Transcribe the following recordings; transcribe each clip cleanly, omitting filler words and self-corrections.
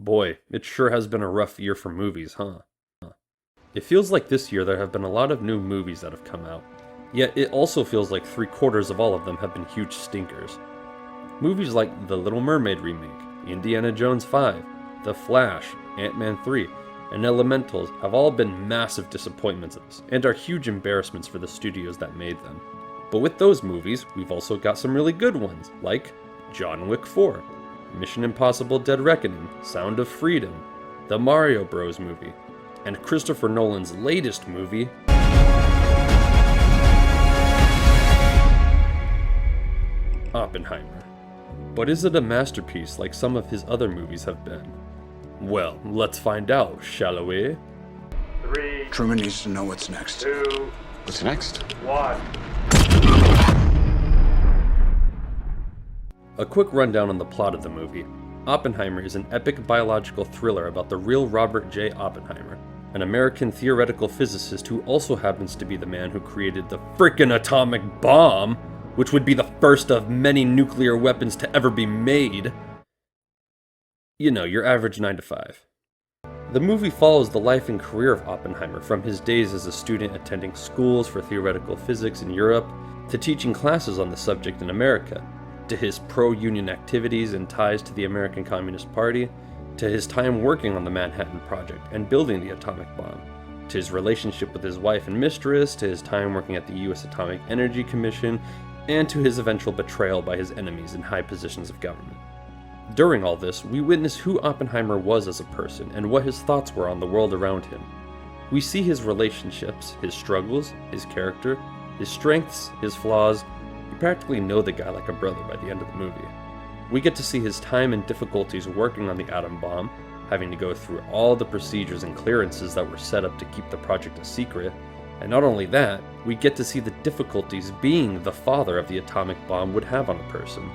Boy, it sure has been a rough year for movies, huh? It feels like this year there have been a lot of new movies that have come out. Yet it also feels like 3/4 of all of them have been huge stinkers. Movies like The Little Mermaid remake, Indiana Jones 5, The Flash, Ant-Man 3, and Elementals have all been massive disappointments and are huge embarrassments for the studios that made them. But with those movies, we've also got some really good ones, like John Wick 4, Mission Impossible Dead Reckoning, Sound of Freedom, the Mario Bros. Movie, and Christopher Nolan's latest movie, Oppenheimer. But is it a masterpiece like some of his other movies have been? Well, let's find out, shall we? 3, Truman needs to know what's next. 2, What's next? 1. A quick rundown on the plot of the movie. Oppenheimer is an epic biological thriller about the real Robert J. Oppenheimer, an American theoretical physicist who also happens to be the man who created the frickin' atomic bomb, which would be the first of many nuclear weapons to ever be made. You know, your average 9 to 5. The movie follows the life and career of Oppenheimer from his days as a student attending schools for theoretical physics in Europe, to teaching classes on the subject in America, to his pro-union activities and ties to the American Communist Party, to his time working on the Manhattan Project and building the atomic bomb, to his relationship with his wife and mistress, to his time working at the U.S. Atomic Energy Commission, and to his eventual betrayal by his enemies in high positions of government. During all this, we witness who Oppenheimer was as a person and what his thoughts were on the world around him. We see his relationships, his struggles, his character, his strengths, his flaws. You practically know the guy like a brother by the end of the movie. We get to see his time and difficulties working on the atom bomb, having to go through all the procedures and clearances that were set up to keep the project a secret, and not only that, we get to see the difficulties being the father of the atomic bomb would have on a person.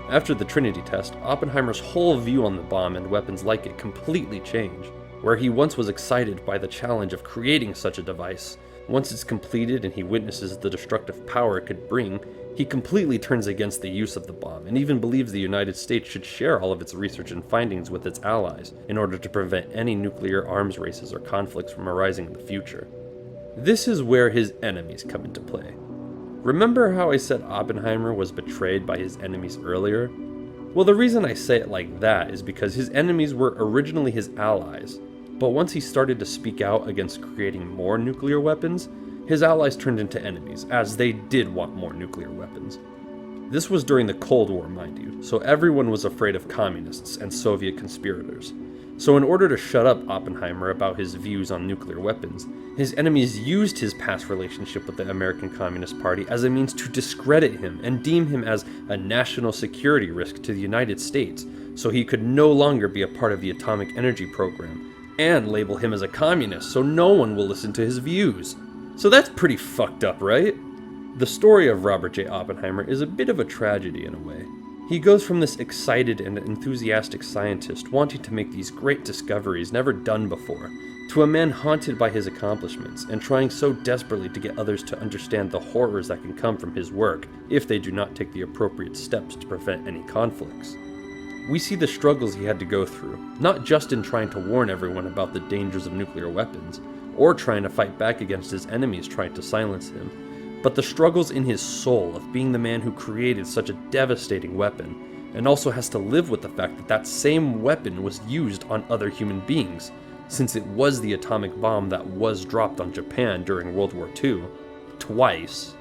After the Trinity test, Oppenheimer's whole view on the bomb and weapons like it completely changed. Where he once was excited by the challenge of creating such a device, once it's completed and he witnesses the destructive power it could bring, he completely turns against the use of the bomb and even believes the United States should share all of its research and findings with its allies in order to prevent any nuclear arms races or conflicts from arising in the future. This is where his enemies come into play. Remember how I said Oppenheimer was betrayed by his enemies earlier? Well, the reason I say it like that is because his enemies were originally his allies, but once he started to speak out against creating more nuclear weapons, his allies turned into enemies, as they did want more nuclear weapons. This was during the Cold War, mind you, so everyone was afraid of communists and Soviet conspirators. So in order to shut up Oppenheimer about his views on nuclear weapons, his enemies used his past relationship with the American Communist Party as a means to discredit him and deem him as a national security risk to the United States, so he could no longer be a part of the atomic energy program, and label him as a communist so no one will listen to his views. So that's pretty fucked up, right? The story of Robert J. Oppenheimer is a bit of a tragedy in a way. He goes from this excited and enthusiastic scientist wanting to make these great discoveries never done before, to a man haunted by his accomplishments and trying so desperately to get others to understand the horrors that can come from his work if they do not take the appropriate steps to prevent any conflicts. We see the struggles he had to go through, not just in trying to warn everyone about the dangers of nuclear weapons, or trying to fight back against his enemies trying to silence him, but the struggles in his soul of being the man who created such a devastating weapon, and also has to live with the fact that that same weapon was used on other human beings, since it was the atomic bomb that was dropped on Japan during World War II, twice.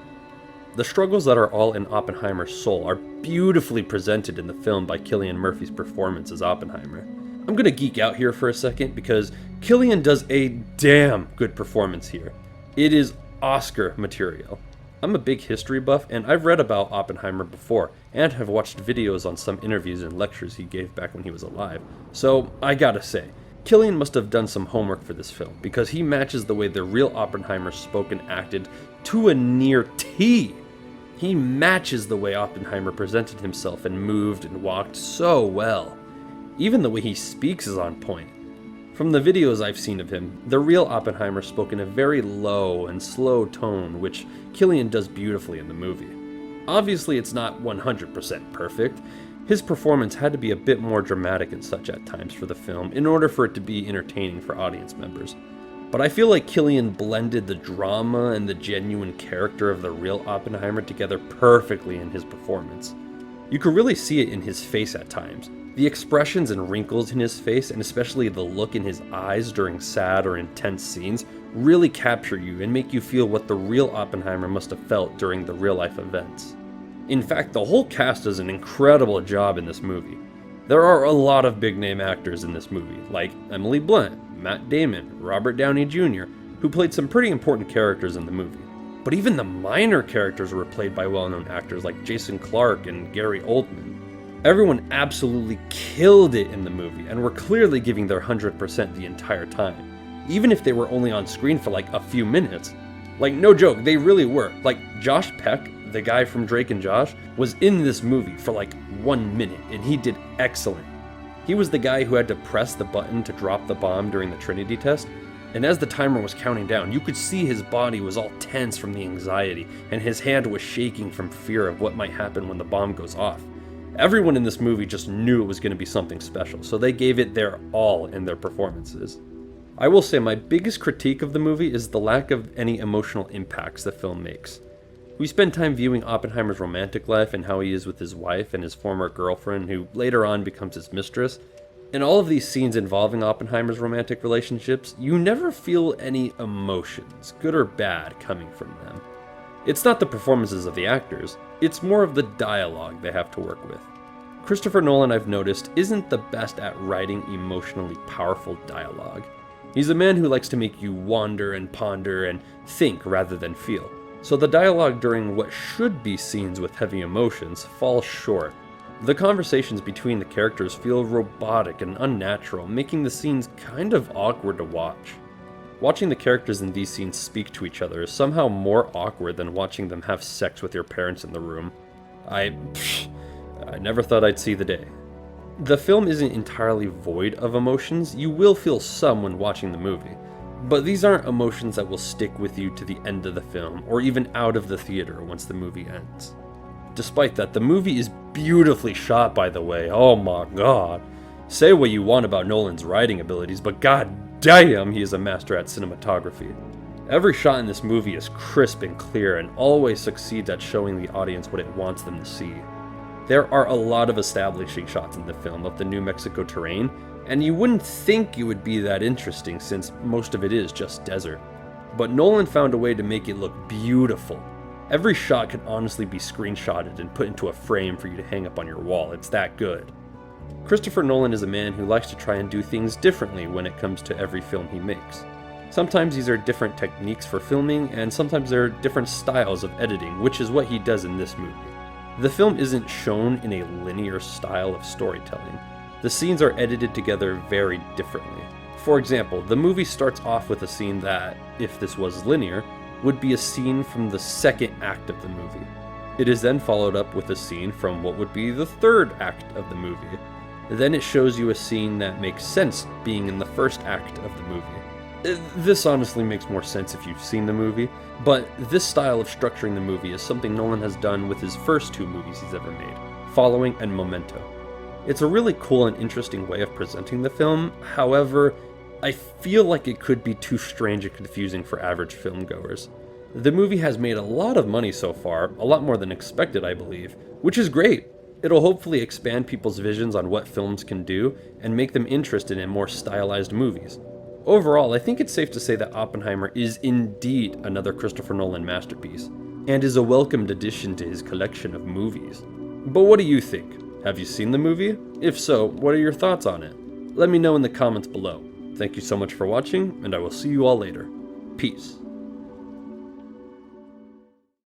The struggles that are all in Oppenheimer's soul are beautifully presented in the film by Cillian Murphy's performance as Oppenheimer. I'm gonna geek out here for a second because Cillian does a damn good performance here. It is Oscar material. I'm a big history buff, and I've read about Oppenheimer before, and have watched videos on some interviews and lectures he gave back when he was alive. So, I gotta say, Cillian must have done some homework for this film, because he matches the way the real Oppenheimer spoke and acted to a near T. He matches the way Oppenheimer presented himself and moved and walked so well. Even the way he speaks is on point. From the videos I've seen of him, the real Oppenheimer spoke in a very low and slow tone, which Cillian does beautifully in the movie. Obviously, it's not 100% perfect. His performance had to be a bit more dramatic and such at times for the film in order for it to be entertaining for audience members. But I feel like Cillian blended the drama and the genuine character of the real Oppenheimer together perfectly in his performance. You could really see it in his face at times. The expressions and wrinkles in his face, and especially the look in his eyes during sad or intense scenes, really capture you and make you feel what the real Oppenheimer must have felt during the real-life events. In fact, the whole cast does an incredible job in this movie. There are a lot of big-name actors in this movie, like Emily Blunt, Matt Damon, Robert Downey Jr., who played some pretty important characters in the movie. But even the minor characters were played by well-known actors like Jason Clarke and Gary Oldman. Everyone absolutely killed it in the movie and were clearly giving their 100% the entire time, even if they were only on screen for like a few minutes. Like, no joke, they really were. Like, Josh Peck, the guy from Drake and Josh, was in this movie for like 1 minute, and he did excellent. He was the guy who had to press the button to drop the bomb during the Trinity test, and as the timer was counting down, you could see his body was all tense from the anxiety, and his hand was shaking from fear of what might happen when the bomb goes off. Everyone in this movie just knew it was going to be something special, so they gave it their all in their performances. I will say my biggest critique of the movie is the lack of any emotional impacts the film makes. We spend time viewing Oppenheimer's romantic life and how he is with his wife and his former girlfriend, who later on becomes his mistress. In all of these scenes involving Oppenheimer's romantic relationships, you never feel any emotions, good or bad, coming from them. It's not the performances of the actors, it's more of the dialogue they have to work with. Christopher Nolan, I've noticed, isn't the best at writing emotionally powerful dialogue. He's a man who likes to make you wander and ponder and think rather than feel. So the dialogue during what should be scenes with heavy emotions falls short. The conversations between the characters feel robotic and unnatural, making the scenes kind of awkward to watch. Watching the characters in these scenes speak to each other is somehow more awkward than watching them have sex with your parents in the room. I never thought I'd see the day. The film isn't entirely void of emotions. You will feel some when watching the movie. But these aren't emotions that will stick with you to the end of the film, or even out of the theater once the movie ends. Despite that, the movie is beautifully shot, by the way. Oh my god. Say what you want about Nolan's writing abilities, but god damn, he is a master at cinematography. Every shot in this movie is crisp and clear, and always succeeds at showing the audience what it wants them to see. There are a lot of establishing shots in the film of the New Mexico terrain, and you wouldn't think it would be that interesting since most of it is just desert. But Nolan found a way to make it look beautiful. Every shot could honestly be screenshotted and put into a frame for you to hang up on your wall, it's that good. Christopher Nolan is a man who likes to try and do things differently when it comes to every film he makes. Sometimes these are different techniques for filming, and sometimes there are different styles of editing, which is what he does in this movie. The film isn't shown in a linear style of storytelling. The scenes are edited together very differently. For example, the movie starts off with a scene that, if this was linear, would be a scene from the second act of the movie. It is then followed up with a scene from what would be the third act of the movie. Then it shows you a scene that makes sense being in the first act of the movie. This honestly makes more sense if you've seen the movie, but this style of structuring the movie is something Nolan has done with his first two movies he's ever made, Following and Memento. It's a really cool and interesting way of presenting the film, however, I feel like it could be too strange and confusing for average filmgoers. The movie has made a lot of money so far, a lot more than expected I believe, which is great. It'll hopefully expand people's visions on what films can do and make them interested in more stylized movies. Overall, I think it's safe to say that Oppenheimer is indeed another Christopher Nolan masterpiece, and is a welcomed addition to his collection of movies. But what do you think? Have you seen the movie? If so, what are your thoughts on it? Let me know in the comments below. Thank you so much for watching, and I will see you all later. Peace.